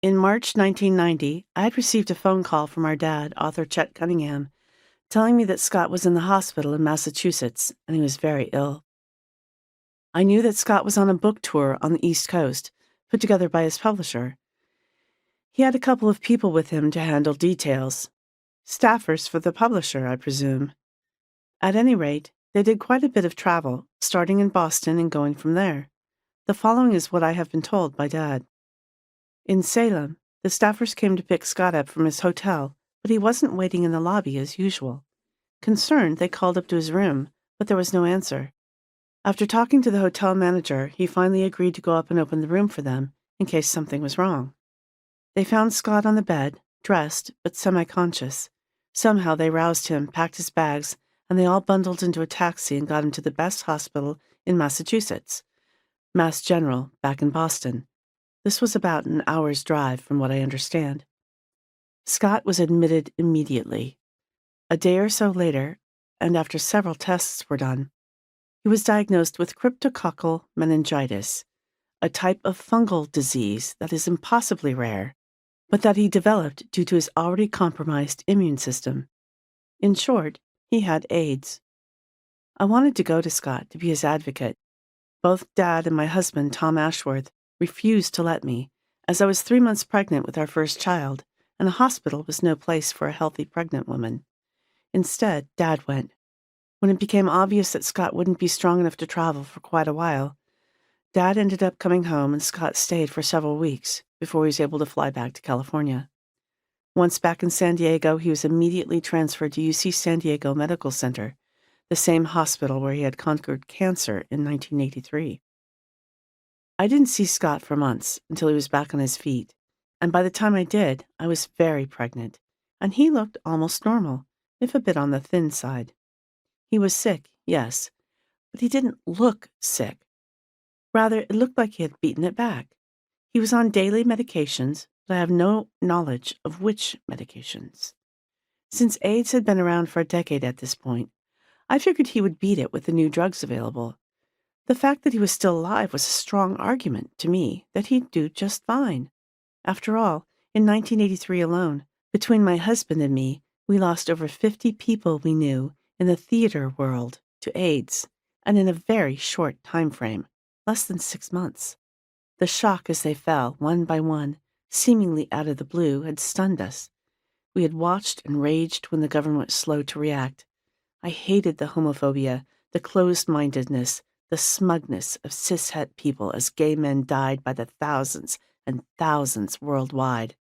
In March 1990, I had received a phone call from our dad, author Chet Cunningham, telling me that Scott was in the hospital in Massachusetts and he was very ill. I knew that Scott was on a book tour on the East Coast, put together by his publisher. He had a couple of people with him to handle details. Staffers for the publisher, I presume. At any rate, they did quite a bit of travel, starting in Boston and going from there. The following is what I have been told by Dad. In Salem, the staffers came to pick Scott up from his hotel, but he wasn't waiting in the lobby as usual. Concerned, they called up to his room, but there was no answer. After talking to the hotel manager, he finally agreed to go up and open the room for them, in case something was wrong. They found Scott on the bed, dressed, but semi-conscious. Somehow they roused him, packed his bags, and they all bundled into a taxi and got him to the best hospital in Massachusetts, Mass General, back in Boston. This was about an hour's drive, from what I understand. Scott was admitted immediately. A day or so later, and after several tests were done, he was diagnosed with cryptococcal meningitis, a type of fungal disease that is impossibly rare, but that he developed due to his already compromised immune system. In short, he had AIDS. I wanted to go to Scott to be his advocate. Both Dad and my husband, Tom Ashworth, refused to let me, as I was 3 months pregnant with our first child, and a hospital was no place for a healthy pregnant woman. Instead, Dad went. When it became obvious that Scott wouldn't be strong enough to travel for quite a while, Dad ended up coming home and Scott stayed for several weeks before he was able to fly back to California. Once back in San Diego, he was immediately transferred to UC San Diego Medical Center, the same hospital where he had conquered cancer in 1983. I didn't see Scott for months until he was back on his feet, and by the time I did, I was very pregnant, and he looked almost normal, if a bit on the thin side. He was sick, yes, but he didn't look sick. Rather, it looked like he had beaten it back. He was on daily medications, but I have no knowledge of which medications. Since AIDS had been around for a decade at this point, I figured he would beat it with the new drugs available. The fact that he was still alive was a strong argument to me that he'd do just fine. After all, in 1983 alone, between my husband and me, we lost over 50 people we knew in the theater world to AIDS, and in a very short time frame, less than 6 months. The shock as they fell, one by one, seemingly out of the blue, had stunned us. We had watched and raged when the government was slow to react. I hated the homophobia, the closed-mindedness, the smugness of cishet people as gay men died by the thousands and thousands worldwide.